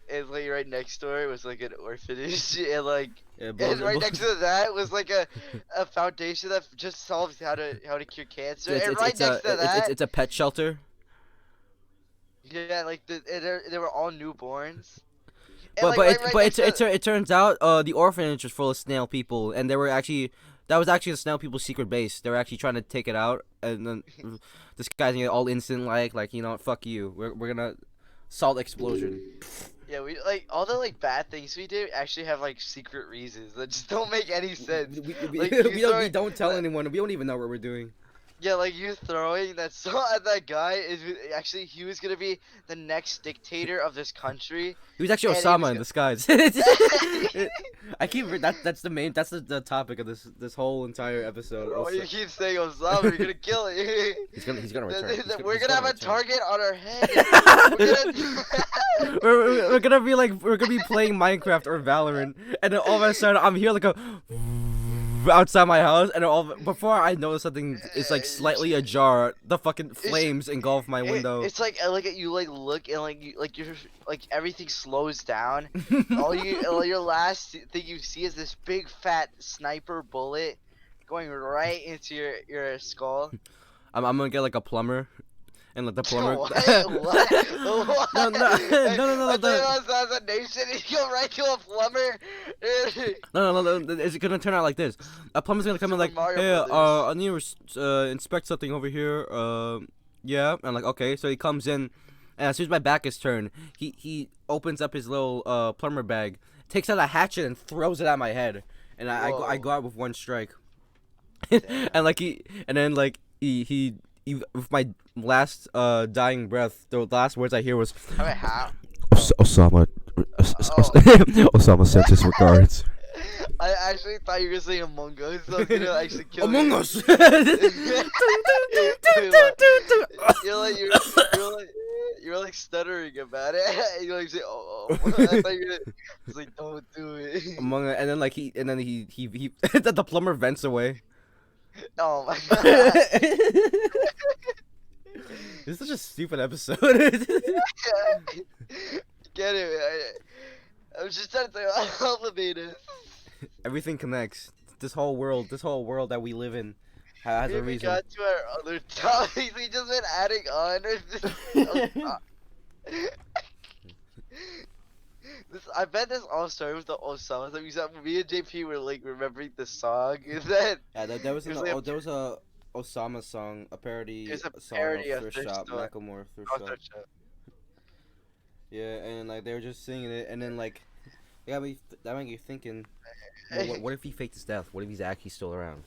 It's like right next door was like an orphanage, and like Yeah, and right next to that was like a foundation that just solves how to cure cancer. And right next to that, it's a pet shelter. yeah, like they were all newborns. And, But like, right next to- it turns out the orphanage was full of snail people, and they were actually That was actually the Snail People's secret base. They were actually trying to take it out, and then this guy's gonna get all instant like you know what, fuck you. We're gonna salt explosion. Yeah, we like all the like bad things we do actually have like secret reasons that just don't make any sense. Like, you We throwing- don't tell anyone. We don't even know what we're doing. Yeah, like you throwing that salt at that guy is actually he was gonna be the next dictator of this country. He was actually And he Osama was in disguise. I keep that's the main the topic of this whole entire episode. Bro, you keep saying Osama, you're gonna kill it. He's gonna return. We're gonna have a target on our head. We're gonna be like we're gonna be playing Minecraft or Valorant, and then all of a sudden I'm here like a outside my house, and before I know something is like slightly ajar, the fucking flames engulf my window. It's like you like look and like you're like everything slows down. all your last thing you see is this big fat sniper bullet going right into your skull. I'm gonna get like a plumber, and like the plumber. What? No, no. I thought it was assassination. You go right to a plumber. No. It's gonna turn out like this. A plumber's gonna come in like, Super Mario hey, Brothers. I need to inspect something over here. Yeah. And I'm like, okay. So he comes in, and as soon as my back is turned, he opens up his little plumber bag, takes out a hatchet and throws it at my head, and I go out with one strike. And like he with my last dying breath, the last words I hear was I mean, how? Osama. Osama sends his regards. I actually thought you were saying Among Us. So I was gonna actually kill Among you. Us. You're like stuttering about it. You're like saying, oh. I thought you were it's like, don't do it. Among and then like he the plumber vents away. Oh my This god. is such a stupid episode. Get it. I was just trying to say elevators. Everything connects. This whole world that we live in has a We reason. got to our other topics. We just been adding on. I bet this all started with the Osama thing. Because me and JP were like remembering the song. Is that? Yeah, there was It was like a- there was a Osama song, a parody It was a song parody of of Thrift Thrift Shop, Store. Macklemore Thrift Oh, Shop. Thrift Shop. Yeah, and like they were just singing it, and then like that made you thinking, what if he faked his death? What if he's actually still around?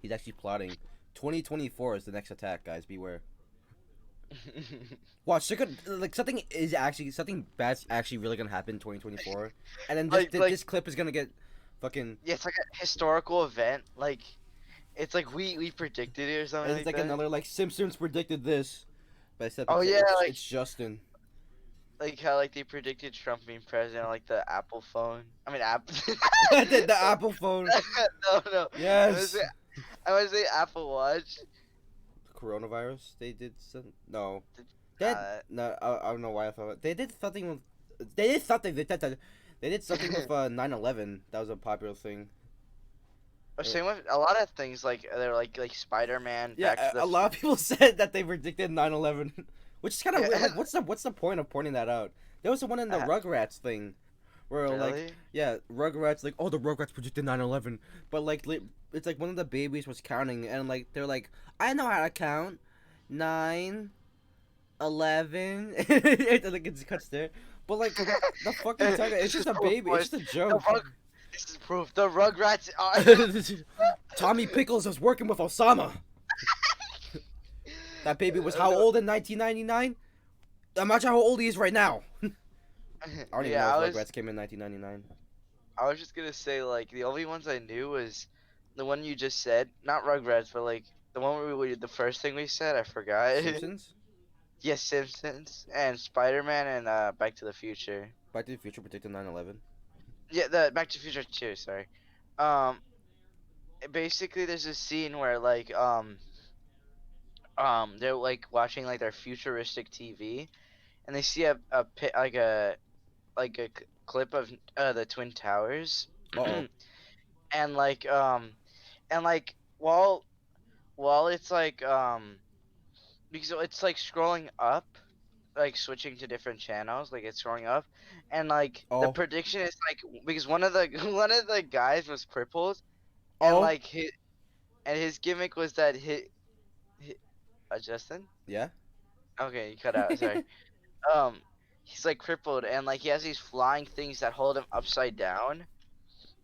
He's actually plotting. 2024 is the next attack, guys. Beware. Watch, something bad's actually really gonna happen in 2024, and then this clip is gonna get fucking. Yeah, it's like a historical event. Like, it's like we predicted it or something. And it's like that. another like Simpsons predicted this, but except Oh, yeah, like- it's Justin. Like how like they predicted Trump being president, like the Apple phone. I mean, Apple. the Apple phone. No. Yes. I would say Apple Watch. Coronavirus. They did some. No. They Uh, no. I don't know why I thought it. They did something with. They did something. They did something with 9/11. That was a popular thing. Same with a lot of things. Like they're like Spider-Man. Yeah, Back to the a lot of people said that they predicted 9/11, which is kind of Yeah. weird. Like, what's the point of pointing that out? There was the one in the Rugrats thing, where like Really? yeah, Rugrats like the Rugrats predicted 9/11, but like it's like one of the babies was counting and like they're like I know how to count 9, 11, and like it cuts there, but like the fucking tiger, it's just a baby, it's just a joke. This is proof. The Rugrats are. Tommy Pickles was working with Osama. That baby was how old in 1999? Imagine how old he is right now. I don't even know if Rugrats came in 1999. I was just gonna say like the only ones I knew was the one you just said, not Rugrats, but like the one where the first thing we said. I forgot. Simpsons? Yes, Simpsons and Spider-Man and Back to the Future. Back to the Future predicted 9/11. Yeah, the Back to the Future 2. Sorry. Basically, there's a scene where like they're like watching like their futuristic TV, and they see a clip of the Twin Towers. Uh-oh. And while it's like because it's like scrolling up, like switching to different channels, like it's scrolling up, and like the Oh. prediction is like because one of the guys was crippled, and Oh, like his gimmick was that Justin. yeah. Okay, you cut out. Sorry. Um, he's like crippled, and like he has these flying things that hold him upside down.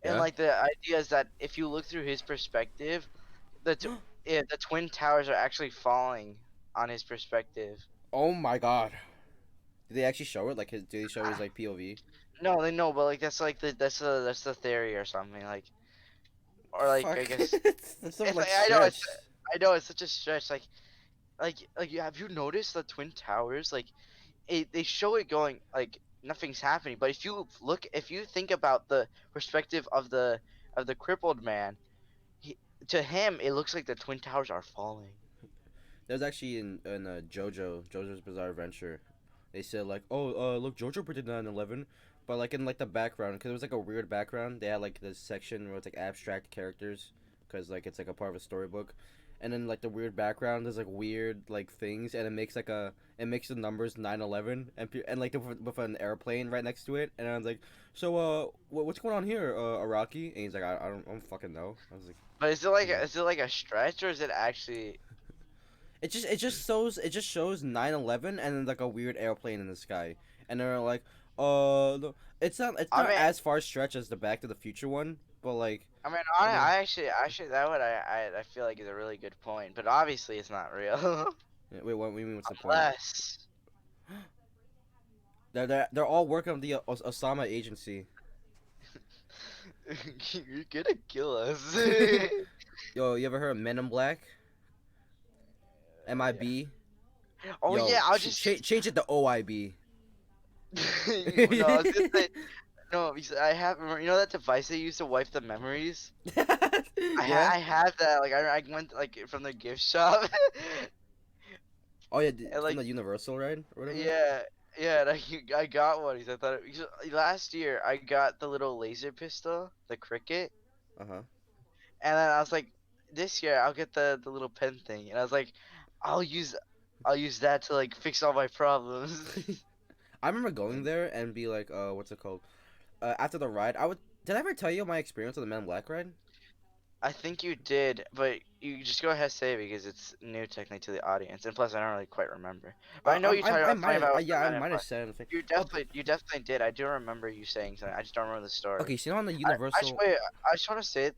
And Yeah. like the idea is that if you look through his perspective, yeah, the twin towers are actually falling on his perspective. Oh my God. Did they actually show it? Like, do they show his like POV? No, they know, but like that's the theory or something like, or like I Fuck. guess That's so it's like like stretch. I know it's such a stretch have you noticed the twin towers they show it going like nothing's happening, but if you think about the perspective of the crippled man, he, to him it looks like the twin towers are falling. There's actually in JoJo's Bizarre Adventure, they said like, oh, look, JoJo predicted 9/11, but like in like the background, because it was like a weird background. They had like this section where it's like abstract characters, because like it's like a part of a storybook, and then like the weird background, there's like weird like things, and it makes the numbers 9/11, and like with an airplane right next to it, and I was like, so what's going on here, Araki? And he's like, I don't fucking know. I was like. But is it like Yeah. is it like a stretch or is it actually? It just shows 9/11 and then like a weird airplane in the sky, and they're like, no, it's I not mean, as far stretch as the Back to the Future one, but like, you know, I actually that would I feel like is a really good point, but obviously it's not real. yeah, wait, what do you mean? What's the point? Unless They're all working on the Osama agency. you're gonna kill us. Yo, you ever heard of Men in Black? Yeah. MIB? Oh Yo, yeah, I'll just change it to OIB. no, I was gonna say no. Because I have you know that device they use to wipe the memories. Yeah. I have that. Like I went like from the gift shop. Oh yeah, And from like the Universal ride or whatever. yeah, yeah. And I got one. Because I thought last year I got the little laser pistol, the cricket, Uh huh. and then I was like, this year I'll get the little pen thing, and I was like, I'll use I'll use that to like fix all my problems. I remember going there and be like, what's it called? After the ride, Did I ever tell you my experience with the Men in Black ride? I think you did, but you just go ahead and say it because it's new technically to the audience, and plus I don't really quite remember. But I know you I talking might have, about yeah, the I Men in might have Black. said anything. You definitely did. I do remember you saying something. I just don't remember the story. Okay, so you know on the I Universal, wait, I just want to say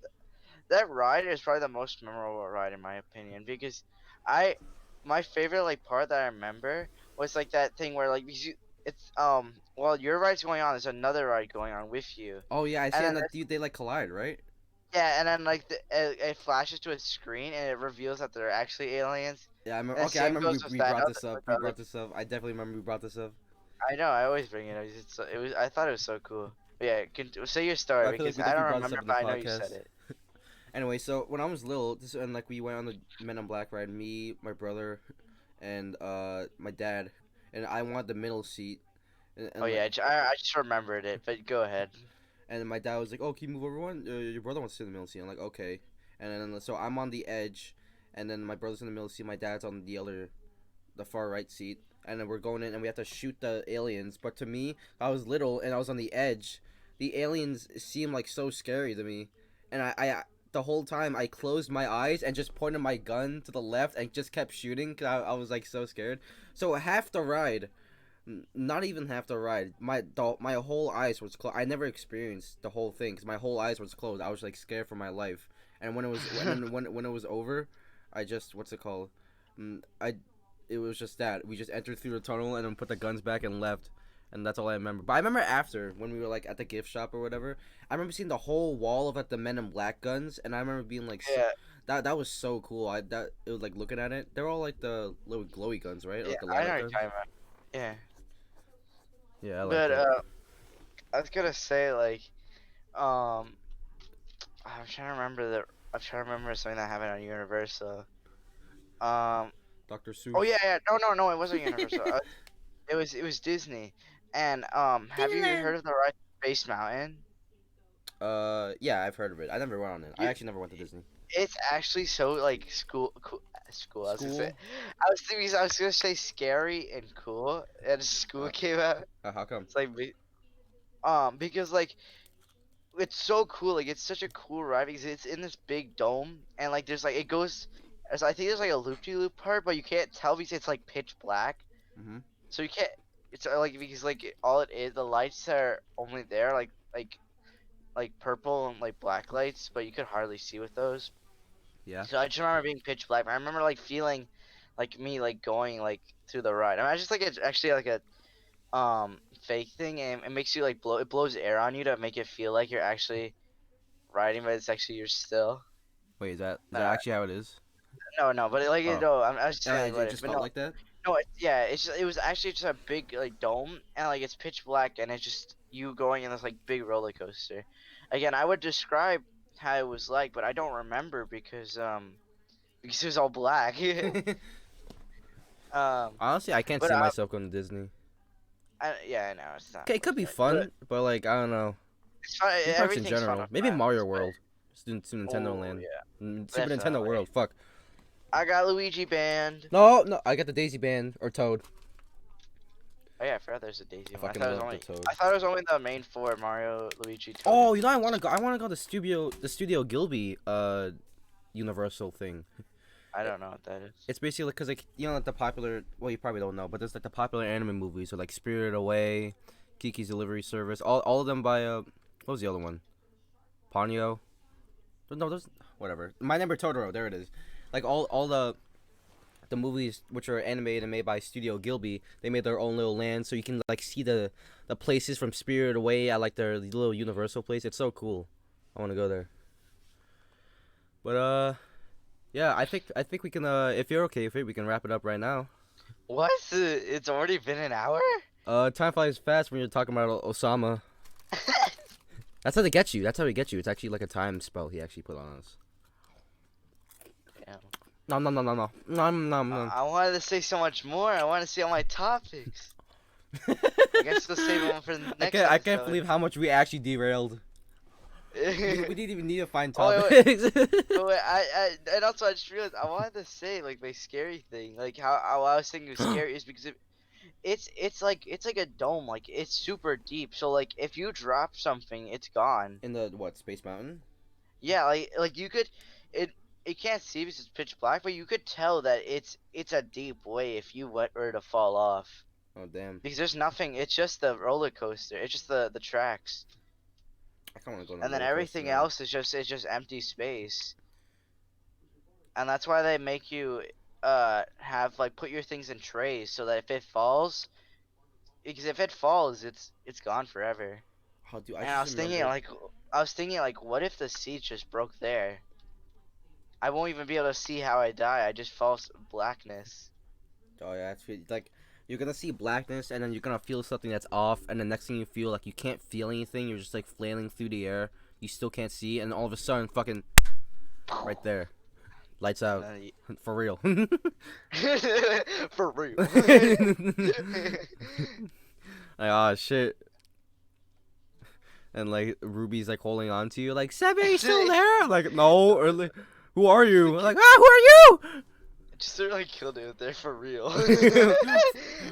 that ride is probably the most memorable ride in my opinion because I my favorite like part that I remember was like that thing where like because it's while your ride's going on, there's another ride going on with you, oh yeah, I see, and and then they like collide, right? yeah, and then like it flashes to a screen and it reveals that they're actually aliens. Yeah, I remember. And Okay, I same remember goes with we that brought other this up. with the We other. brought this up. I definitely remember we brought this up. I know I always bring it up. It was I thought it was so cool. But yeah, say your story I feel like because we I definitely don't brought this remember, up in but the I know you said podcast. it. Anyway, so when I was little, and like we went on the Men in Black ride, me, my brother, and my dad, and I wanted the middle seat, Oh like, yeah, I just remembered it. But go ahead. and my dad was like, "Oh, can you move over one? Your brother wants to sit in the middle seat." I'm like, "Okay," and then so I'm on the edge, and then my brother's in the middle seat. My dad's on the far right seat, and then we're going in, and we have to shoot the aliens. But to me, I was little, and I was on the edge. The aliens seemed like so scary to me, and the whole time I closed my eyes and just pointed my gun to the left and just kept shooting because I was like so scared. So half the ride, not even half the ride. My whole eyes was closed. I never experienced the whole thing because my whole eyes was closed. I was like scared for my life. And when it was over, I just what's it called? I it was just that we just entered through the tunnel and then put the guns back and left. And that's all I remember. But I remember after when we were like at the gift shop or whatever, I remember seeing the whole wall of like the Men in Black guns, and I remember being like, Yeah, that was so cool. It was like looking at it. They're all like the little glowy guns, right? yeah, Like the I light know up what you're guns. talking about. Yeah, Yeah, I like but that. I was gonna say um, I'm trying to remember I'm trying to remember something that happened on Universal. Um, Dr. oh Seuss. yeah, yeah, no, it wasn't Universal. It was Disney. And have you Disneyland. heard of the ride Space Mountain? Yeah, I've heard of it. I never went on it. I You, actually never went to Disney. it's actually so like school. I was gonna say, School? I was gonna say scary and cool, and school Uh, came out. how come? It's like because like it's so cool. Like it's such a cool ride because it's in this big dome and like there's like it goes. I think there's like a loop-de-loop part, but you can't tell because it's like pitch black. Mhm. So you can't. It's like because like all it is, the lights are only there like purple and like black lights, but you could hardly see with those. Yeah. So I just remember being pitch black. I remember like feeling like me like going like through the ride. I mean, I just like it's actually like a fake thing, and it makes you like it blows air on you to make it feel like you're actually riding, but it's actually you're still. Wait, is that Uh, actually how it is? no, but like Oh. no, I was just Yeah, saying it what just but felt no, like that. no, yeah, it was actually just a big like dome, and like it's pitch black, and it's just you going in this like big roller coaster. Again, I would describe how it was like, but I don't remember because it was all black. um, Honestly, I can't but see myself going to Disney. yeah, I know it's not. Okay, it could be But fun, but like I don't know. it's fun. Theme parks in Everything's fun general. with Maybe friends, Mario but- World. Super Nintendo Oh, Land. yeah. Super Nintendo Definitely. World. Fuck. I got Luigi Band. No, I got the Daisy Band or Toad. Oh yeah, I forgot there's a Daisy I one. fucking thought it was love only. the Toad. I thought it was only the main four: Mario, Luigi, Toad. Oh, you know I want to go. I want to go to Studio Gilby Universal thing. I don't know what that is. It's basically because like you know like the popular. Well, you probably don't know, but there's like the popular anime movies, so like Spirited Away, Kiki's Delivery Service, all of them by what was the other one? Ponyo. No, there's whatever. My Neighbor Totoro. There it is. Like all the movies which are animated and made by Studio Gilby, they made their own little land, so you can like see the places from Spirited Away at like their little Universal place. It's so cool. I want to go there. But yeah, I think we can if you're okay with it, we can wrap it up right now. What? It's already been an hour? Time flies fast when you're talking about Osama. That's how they get you. That's how they get you. It's actually like a time spell he actually put on us. Yeah. No. I wanted to say so much more. I want to see all my topics. I guess we'll save them for the next I can't episode. believe how much we actually derailed. We didn't even need to find Oh, topics. But wait, and also I just realized I wanted to say like my scary thing, like how I was thinking it was scary is because it's like a dome, like it's super deep. So like if you drop something, it's gone. In the what, Space Mountain? Yeah, like you could it can't see because it's pitch black, but you could tell that it's a deep way if you were to fall off Oh damn! because there's nothing. It's just the roller coaster. It's just the tracks, I kind of want to go. On a and then roller everything coaster now. else is just empty space. And that's why they make you have like put your things in trays so that if it falls, because if it falls, it's gone forever. How do And I just remember- I was thinking like, what if the seat just broke there? I won't even be able to see how I die. I just fall blackness. Oh yeah, it's like you're gonna see blackness, and then you're gonna feel something that's off, and the next thing you feel like you can't feel anything. You're just like flailing through the air. You still can't see, and all of a sudden, fucking right there, lights out And for real. then for real. Like, oh shit. And like Ruby's like holding on to you, like Seven, you still there? I'm like, no. Or, like, who are you? I'm like, ah, who are you? Just sort of like killed it there for real.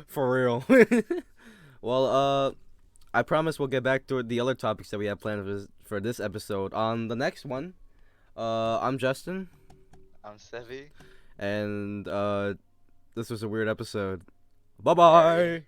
For real. Well, I promise we'll get back to the other topics that we have planned for this episode on the next one. I'm Justin, I'm Sevi. and this was a weird episode. Bye bye.